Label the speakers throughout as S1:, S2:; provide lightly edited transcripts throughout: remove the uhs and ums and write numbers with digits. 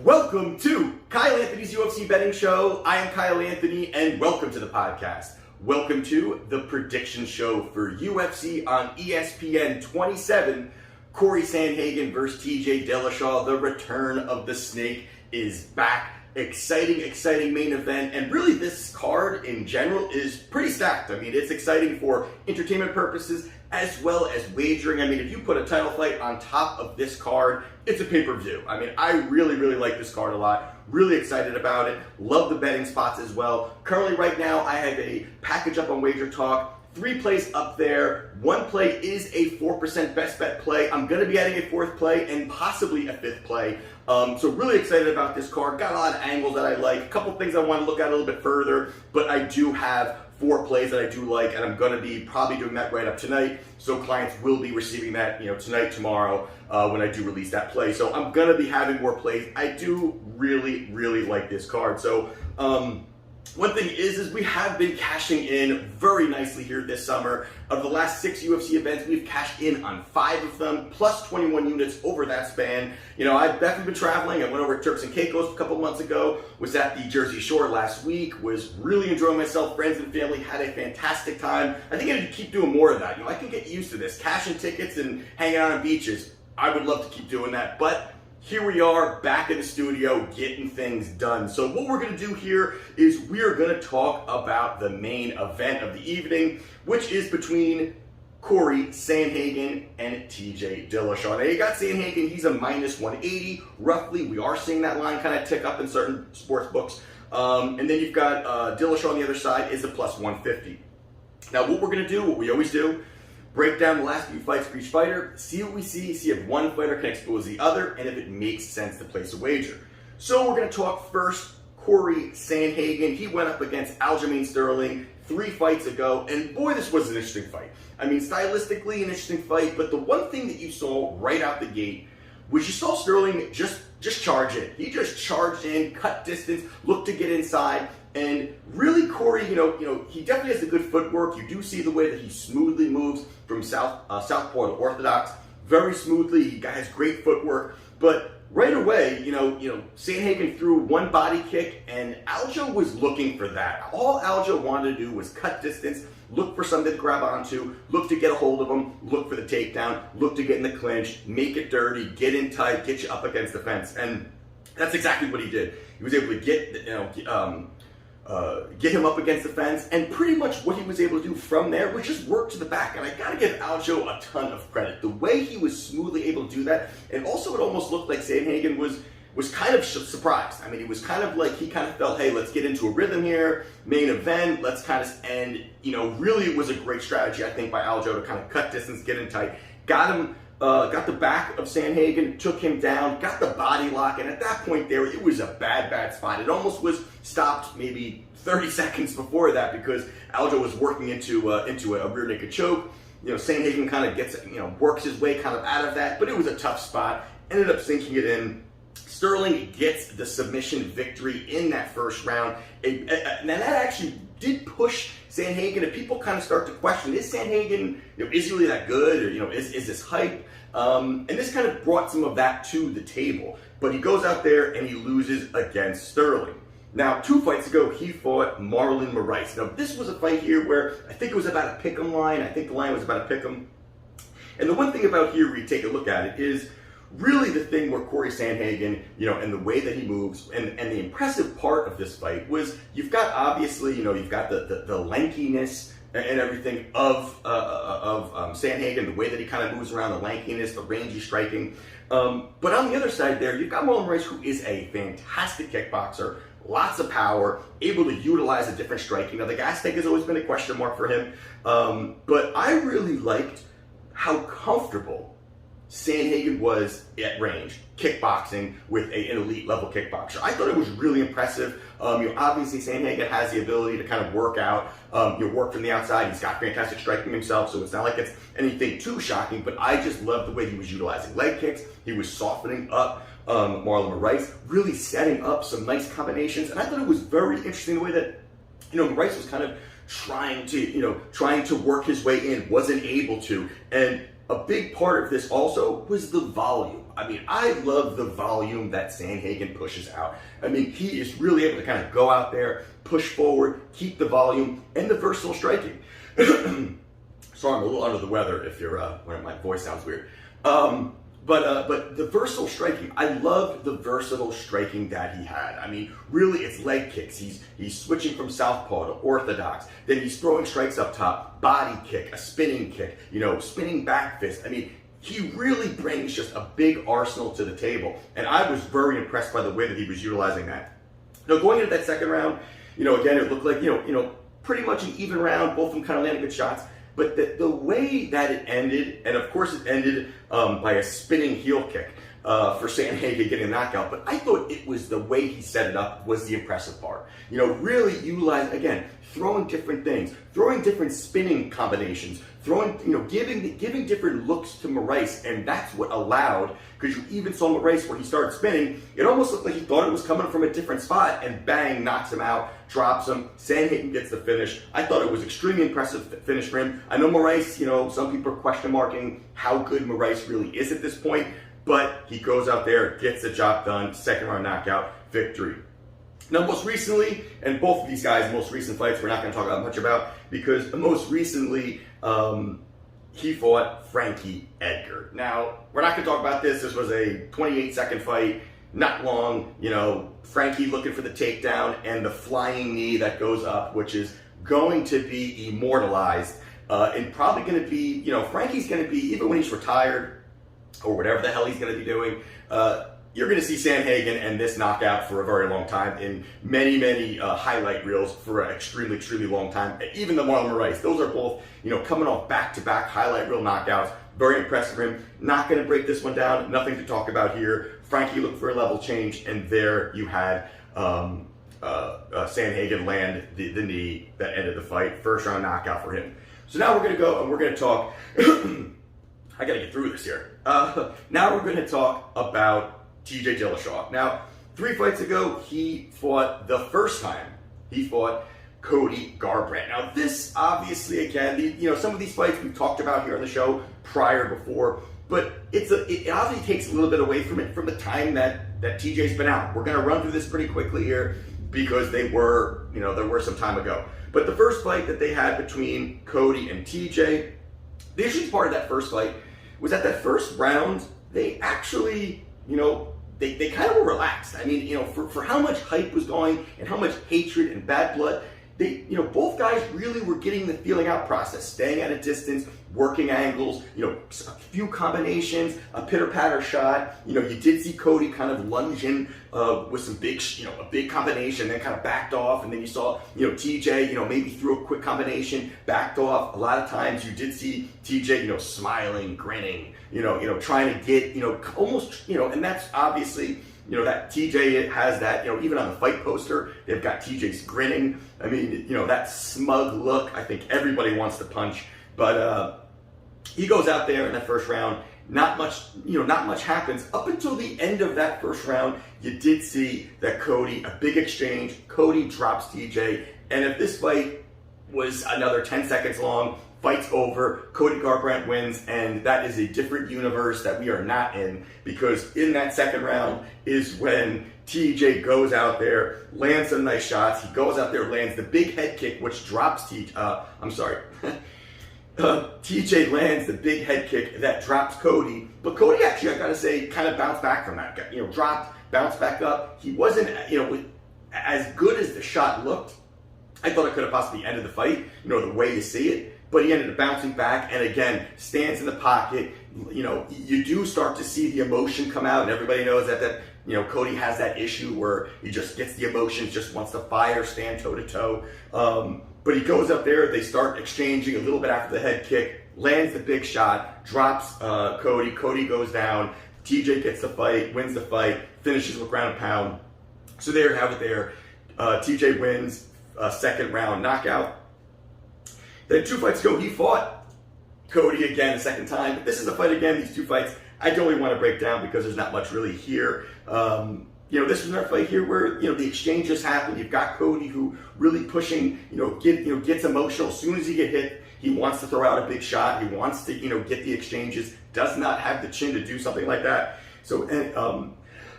S1: Welcome to Kyle Anthony's UFC Betting Show. I am Kyle Anthony, and welcome to the podcast. Welcome to the prediction show for UFC on ESPN 27. Cory Sandhagen versus TJ Dillashaw. The return of the snake is back. Exciting main event, and really this card in general is pretty stacked. I mean, it's exciting for entertainment purposes as well as wagering. I mean, if you put a title fight on top of this card, it's a pay-per-view. I mean, I really like this card a lot. Really excited about it. Love the betting spots as well. Currently right now, I have a package up on WagerTalk. 3 plays up there. 1 play is a 4% best bet play. I'm going to be adding a 4th play and possibly a 5th play. So really excited about this card. Got a lot of angles that I like. A couple things I want to look at a little bit further, but I do have 4 plays that I do like, and I'm going to be probably doing that right up tonight. So clients will be receiving that, tonight, tomorrow, when I do release that play. So I'm going to be having more plays. I do really like this card. So, one thing is we have been cashing in very nicely here this summer. Of the last 6 UFC events, we've cashed in on 5 of them, plus 21 units over that span. I've definitely been traveling. I went over to Turks and Caicos a couple months ago, was at the Jersey Shore last week, was really enjoying myself. Friends and family had a fantastic time. I think I need to keep doing more of that. I can get used to this, cashing tickets and hanging out on beaches. I would love to keep doing that, but here we are back in the studio getting things done. So what we're going to do here is we are going to talk about the main event of the evening, which is between Cory Sandhagen and TJ Dillashaw. Now you got Sandhagen, he's a minus 180 roughly. We are seeing that line kind of tick up in certain sports books. And then you've got Dillashaw on the other side is a plus 150. Now what we're going to do, what we always do, break down the last few fights for each fighter, see what we see if one fighter can expose the other, and if it makes sense to place a wager. So we're going to talk first Cory Sandhagen. He went up against Aljamain Sterling 3 fights ago, and boy, this was an interesting fight. I mean, stylistically an interesting fight, but the one thing that you saw right out the gate was you saw Sterling just charge in. He just charged in, cut distance, looked to get inside. And really, Cory, he definitely has the good footwork. You do see the way that he smoothly moves from southpaw to orthodox, very smoothly. He has great footwork. But right away, Sandhagen threw 1 body kick, and Aljo was looking for that. All Aljo wanted to do was cut distance, look for something to grab onto, look to get a hold of him, look for the takedown, look to get in the clinch, make it dirty, get in tight, get you up against the fence. And that's exactly what he did. He was able to get him up against the fence, and pretty much what he was able to do from there was just work to the back. And I gotta give Aljo a ton of credit. The way he was smoothly able to do that, and also it almost looked like Sandhagen was kind of surprised. I mean, it was kind of like he kind of felt, hey, let's get into a rhythm here, main event, let's kind of, and really it was a great strategy, I think, by Aljo to kind of cut distance, get in tight, got him. Got the back of Sandhagen, took him down, got the body lock, and at that point there, it was a bad spot. It almost was stopped maybe 30 seconds before that because Aljo was working into a rear naked choke. Sandhagen kind of gets, works his way kind of out of that, but it was a tough spot. Ended up sinking it in. Sterling gets the submission victory in that first round, and that actually did push Sandhagen, and people kind of start to question, is Sandhagen, is he really that good, or is this hype? And this kind of brought some of that to the table. But he goes out there and he loses against Sterling. Now, 2 fights ago, he fought Marlon Moraes. Now, this was a fight here where I think it was about a pick'em line. I think the line was about a pick'em. And the one thing about here, where you take a look at it, is really the thing where Cory Sandhagen, and the way that he moves, and the impressive part of this fight was you've got, obviously, you've got the lankiness and everything of Sandhagen, the way that he kind of moves around, the lankiness, the rangy striking. But on the other side there, you've got Marlon Moraes, who is a fantastic kickboxer, lots of power, able to utilize a different striking. Now, the gas tank has always been a question mark for him, but I really liked how comfortable Sandhagen was at range, kickboxing with an elite level kickboxer. I thought it was really impressive. Obviously Sandhagen has the ability to kind of work out, work from the outside. He's got fantastic striking himself, so it's not like it's anything too shocking, but I just loved the way he was utilizing leg kicks. He was softening up Marlon Moraes, really setting up some nice combinations, and I thought it was very interesting the way that, Moraes was kind of trying to work his way in, wasn't able to, and a big part of this also was the volume. I mean, I love the volume that Sandhagen pushes out. I mean, he is really able to kind of go out there, push forward, keep the volume, and the versatile striking. Sorry, I'm a little under the weather if you're, when my voice sounds weird. But the versatile striking, I love the versatile striking that he had. I mean, really, it's leg kicks. He's switching from southpaw to orthodox. Then he's throwing strikes up top, body kick, a spinning kick, spinning back fist. I mean, he really brings just a big arsenal to the table. And I was very impressed by the way that he was utilizing that. Now, going into that second round, again, it looked like, pretty much an even round. Both of them kind of landed good shots. But the way that it ended, and of course it ended by a spinning heel kick for Sandhagen getting a knockout, but I thought it was the way he set it up was the impressive part. Really utilizing, again, throwing different things, throwing different spinning combinations, throwing, giving different looks to Maurice, and that's what allowed, because you even saw Maurice where he started spinning, it almost looked like he thought it was coming from a different spot, and bang, knocks him out, drops him, Sandhagen gets the finish. I thought it was extremely impressive finish for him. I know Maurice, some people are question marking how good Maurice really is at this point, but he goes out there, gets the job done, second round knockout, victory. Now, most recently, and both of these guys' most recent fights, we're not going to talk much about, because most recently, he fought Frankie Edgar. Now, we're not going to talk about this. This was a 28-second fight, not long. Frankie looking for the takedown and the flying knee that goes up, which is going to be immortalized, and probably going to be, Frankie's going to be, even when he's retired, or whatever the hell he's going to be doing, you're going to see Sandhagen and this knockout for a very long time in many, many highlight reels for an extremely, extremely long time. Even the Marlon Moraes, those are both, coming off back-to-back highlight reel knockouts. Very impressive for him. Not going to break this one down. Nothing to talk about here. Frankie looked for a level change, and there you had Sandhagen land the knee that ended the fight. First round knockout for him. So now we're going to go and we're going to talk. I got to get through this here. Now we're going to talk about TJ Dillashaw. Now, 3 fights ago, he fought the first time. He fought Cory Garbrandt. Now, this obviously, again, some of these fights we've talked about here on the show before, but it obviously takes a little bit away from it from the time that TJ's been out. We're going to run through this pretty quickly here because there were some time ago. But the first fight that they had between Cody and TJ, the interesting part of that first fight was that first round, they actually, they kind of were relaxed. I mean, for how much hype was going and how much hatred and bad blood, both guys really were getting the feeling out process, staying at a distance, working angles, a few combinations, a pitter-patter shot. You did see Cody kind of lunge in with some big, a big combination, then kind of backed off, and then you saw, TJ, maybe threw a quick combination, backed off. A lot of times you did see TJ, smiling, grinning, trying to get, almost, and that's obviously, that TJ has that, even on the fight poster, they've got TJ's grinning. I mean, that smug look, I think everybody wants to punch. But he goes out there in that first round, not much happens. Up until the end of that first round, you did see that Cody, a big exchange, Cody drops TJ, and if this fight was another 10 seconds long, fight's over, Cory Garbrandt wins, and that is a different universe that we are not in, because in that second round is when TJ goes out there, lands some nice shots. He goes out there, lands the big head kick, which drops TJ lands the big head kick that drops Cody, but Cody actually, I gotta say, kind of bounced back from that. Dropped, bounced back up. He wasn't, as good as the shot looked. I thought it could have possibly ended the fight, the way you see it. But he ended up bouncing back, and again, stands in the pocket. You do start to see the emotion come out, and everybody knows that Cody has that issue where he just gets the emotions, just wants to fire, stand toe-to-toe. But he goes up there, they start exchanging a little bit after the head kick, lands the big shot, drops Cody. Cody goes down, TJ gets the fight, wins the fight, finishes with ground and pound. So there you have it there. TJ wins a second round knockout. Then 2 fights ago, he fought Cody again a second time. But this is a fight again, these 2 fights, I don't really want to break down because there's not much really here. This was another fight here where, the exchange just happened. You've got Cody who really pushing, gets emotional. As soon as he He wants to throw out a big shot. He wants to, get the exchanges. Does not have the chin to do something like that. So,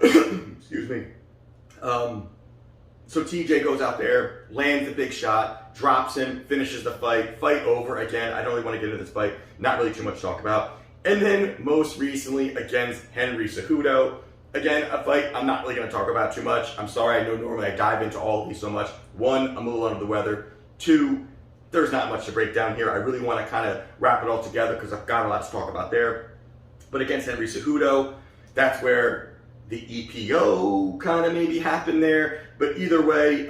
S1: excuse me. So TJ goes out there, lands a big shot, drops him, finishes the fight. Fight over. Again, I don't really want to get into this fight. Not really too much to talk about. And then most recently against Henry Cejudo. Again, a fight I'm not really going to talk about too much. I'm sorry. I know normally I dive into all of these so much. One, I'm a little under the weather. Two, there's not much to break down here. I really want to kind of wrap it all together because I've got a lot to talk about there. But against Henry Cejudo, that's where the EPO kind of maybe happened there. But either way,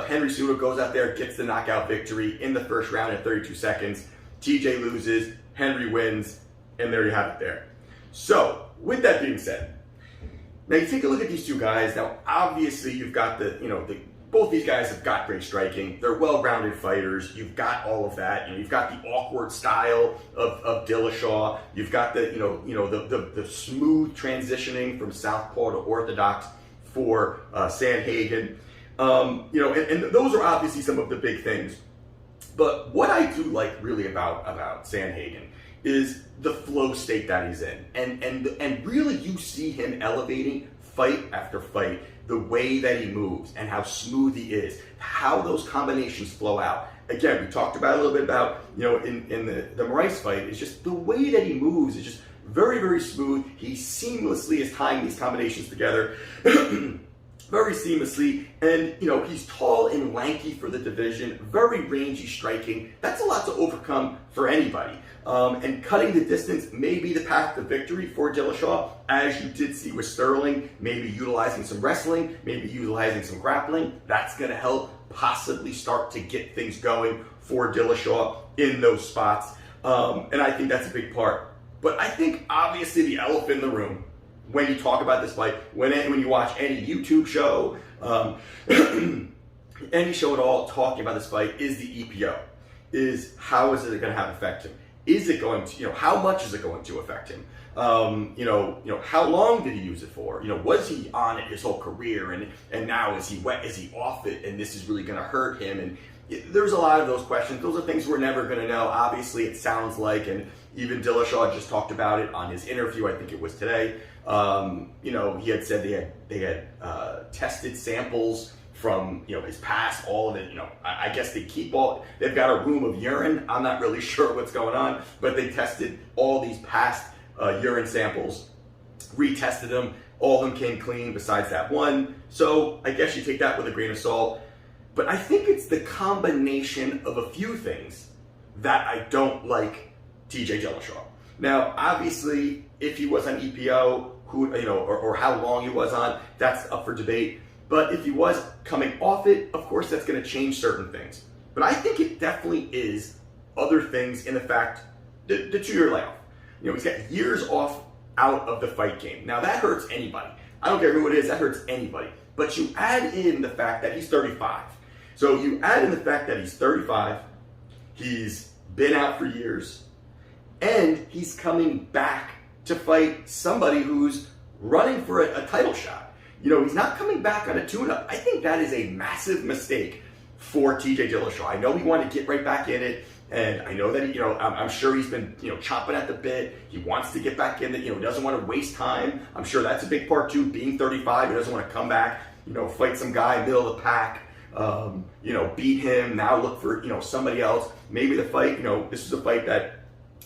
S1: Henry Cejudo goes out there, gets the knockout victory in the first round in 32 seconds. TJ loses, Henry wins, and there you have it there. So, with that being said, now you take a look at these two guys. Now, obviously, you've got both these guys have got great striking. They're well-rounded fighters. You've got all of that. You've got the awkward style of Dillashaw. You've got the smooth transitioning from southpaw to orthodox for Sandhagen. And those are obviously some of the big things. But what I do like really about Sandhagen is the flow state that he's in. And really you see him elevating fight after fight, the way that he moves and how smooth he is, how those combinations flow out. Again, we talked about a little bit about, in the Moraes fight, it's just the way that he moves is just very, very smooth. He seamlessly is tying these combinations together. Very seamlessly, and he's tall and lanky for the division, very rangy striking. That's a lot to overcome for anybody. And cutting the distance may be the path to victory for Dillashaw, as you did see with Sterling, maybe utilizing some wrestling, maybe utilizing some grappling. That's going to help possibly start to get things going for Dillashaw in those spots. And I think that's a big part. But I think obviously the elephant in the room, when you talk about this fight, when you watch any YouTube show, any show at all talking about this fight, is the EPO. Is how is it going to have affect him? Is it going to, how much is it going to affect him? How long did he use it for? Was he on it his whole career, and now is he off it, and this is really going to hurt him? And there's a lot of those questions. Those are things we're never going to know. Obviously, it sounds like, and even Dillashaw just talked about it on his interview. I think it was today. He had said they had tested samples from his past, all of it. I guess they've got a room of urine. I'm not really sure what's going on, but they tested all these past urine samples, retested them. All of them came clean besides that one. So I guess you take that with a grain of salt. But I think it's the combination of a few things that I don't like TJ Dillashaw. Now, obviously, if he was on EPO, or how long he was on, that's up for debate. But if he was coming off it, of course, that's going to change certain things. But I think it definitely is other things in the fact, the 2-year layoff. He's got years off out of the fight game. Now, that hurts anybody. I don't care who it is, that hurts anybody. But you add in the fact that he's 35. So you add in the fact that he's 35, he's been out for years, and he's coming back to fight somebody who's running for a title shot. He's not coming back on a tune-up. I think that is a massive mistake for TJ Dillashaw. I know he wanted to get right back in it, and I know that I'm sure he's been chomping at the bit. He wants to get back in it. He doesn't want to waste time. I'm sure that's a big part too. Being 35, he doesn't want to come back. Fight some guy middle of the pack. Beat him. Now look for somebody else. Maybe the fight. This is a fight that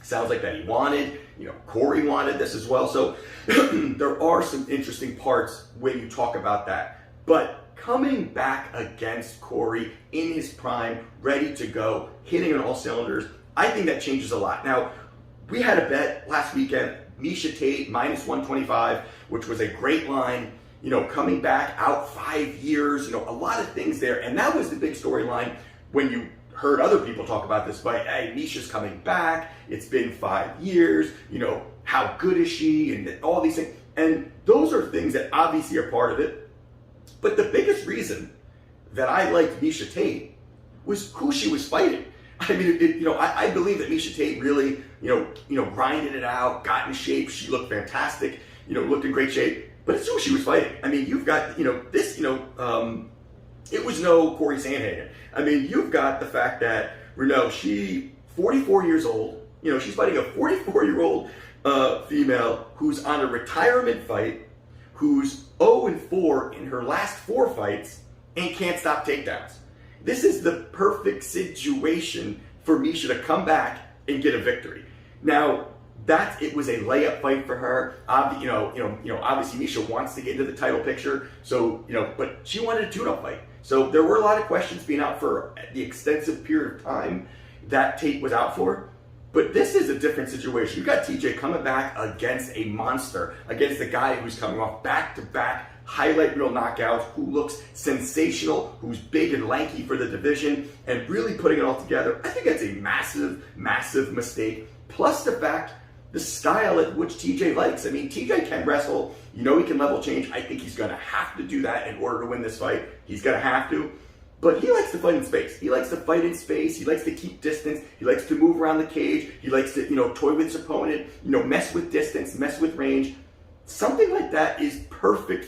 S1: sounds like that he wanted. Cory wanted this as well. So there are some interesting parts when you talk about that. But coming back against Cory in his prime, ready to go, hitting on all cylinders, I think that changes a lot. Now, we had a bet last weekend, Miesha Tate minus 125, which was a great line. Coming back out 5 years, a lot of things there. And that was the big storyline when you heard other people talk about this fight. Hey, Miesha's coming back. It's been 5 years. How good is she? And all these things. And those are things that obviously are part of it. But the biggest reason that I liked Miesha Tate was who she was fighting. I mean, I believe that Miesha Tate really, grinded it out, got in shape. She looked fantastic. Looked in great shape. But it's who she was fighting. I mean, you've got, this, it was no Cory Sandhagen. I mean, you've got the fact that, she 44 years old. You know, she's fighting a 44-year-old female who's on a retirement fight, who's 0-4 in her last 4 fights, and can't stop takedowns. This is the perfect situation for Misha to come back and get a victory. Now, it was a layup fight for her. Obviously Misha wants to get into the title picture, so but she wanted a tune-up fight. So there were a lot of questions being out for the extensive period of time that Tate was out for. But this is a different situation. You got TJ coming back against a monster, against a guy who's coming off back-to-back highlight reel knockouts, who looks sensational, who's big and lanky for the division, and really putting it all together. I think that's a massive, massive mistake. Plus the fact, the style at which TJ likes. I mean, TJ can wrestle. He can level change. I think he's going to have to do that in order to win this fight. He's going to have to. But he likes to fight in space. He likes to fight in space. He likes to keep distance. He likes to move around the cage. He likes to, toy with his opponent, mess with distance, mess with range. Something like that is a perfect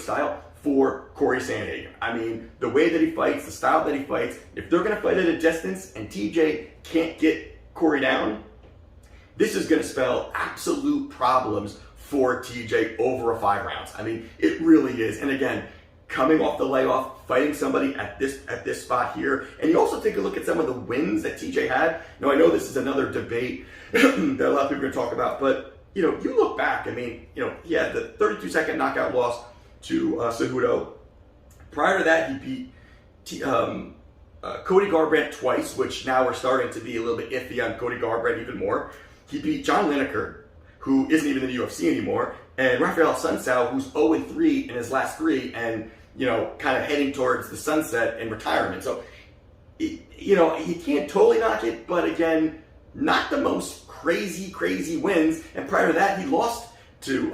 S1: style for Cory Sandhagen. I mean, the way that he fights, the style that he fights, if they're going to fight at a distance and TJ can't get Cory down, this is going to spell absolute problems for TJ over a 5 rounds. I mean, it really is. And again, coming off the layoff, fighting somebody at this spot here. And you also take a look at some of the wins that TJ had. Now, I know this is another debate that a lot of people are going to talk about, but you look back, I mean, he had the 32-second knockout loss to Cejudo. Prior to that, he beat Cody Garbrandt twice, which now we're starting to be a little bit iffy on Cody Garbrandt even more. He beat John Lineker, who isn't even in the UFC anymore, and Rafael Sunsao, who's 0-3 in his last 3, and kind of heading towards the sunset and retirement. So, he can't totally knock it, but again, not the most crazy wins. And prior to that, he lost to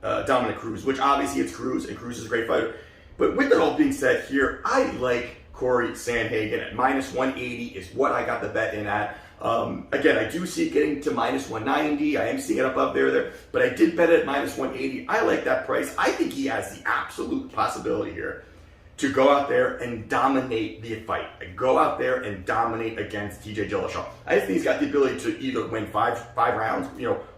S1: Dominic Cruz, which obviously it's Cruz, and Cruz is a great fighter. But with that all being said here, I like Cory Sandhagen at -180 is what I got the bet in at. Again, I do see it getting to -190. I am seeing it above there, but I did bet it at -180. I like that price. I think he has the absolute possibility here to go out there and dominate the fight. Go out there and dominate against TJ Dillashaw. I just think he's got the ability to either win five rounds,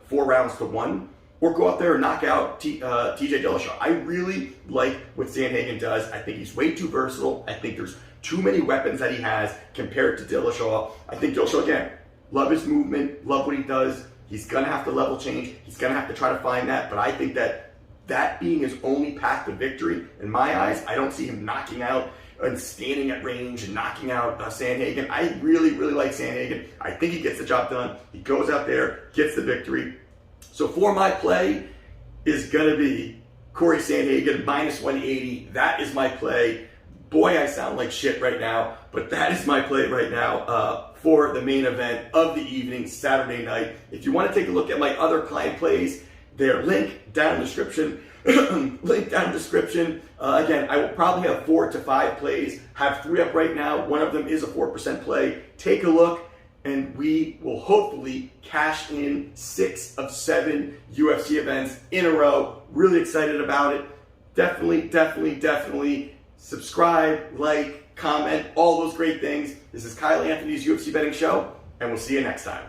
S1: 4 rounds to 1, or go out there and knock out TJ Dillashaw. I really like what Sandhagen does. I think he's way too versatile. I think there's too many weapons that he has compared to Dillashaw. I think Dillashaw, again, love his movement, love what he does. He's going to have to level change. He's going to have to try to find that. But I think that being his only path to victory, in my eyes, I don't see him knocking out and standing at range and knocking out Sandhagen. I really like Sandhagen. I think he gets the job done. He goes out there, gets the victory. So for my play is going to be Cory Sandhagen -180. That is my play. Boy, I sound like shit right now, but that is my play right now for the main event of the evening, Saturday night. If you want to take a look at my other client plays, they're linked down in the description. Again, I will probably have 4 to 5 plays. Have 3 up right now. One of them is a 4% play. Take a look, and we will hopefully cash in 6 of 7 UFC events in a row. Really excited about it. Definitely subscribe, like, comment, all those great things. This is Kyle Anthony's UFC Betting Show, and we'll see you next time.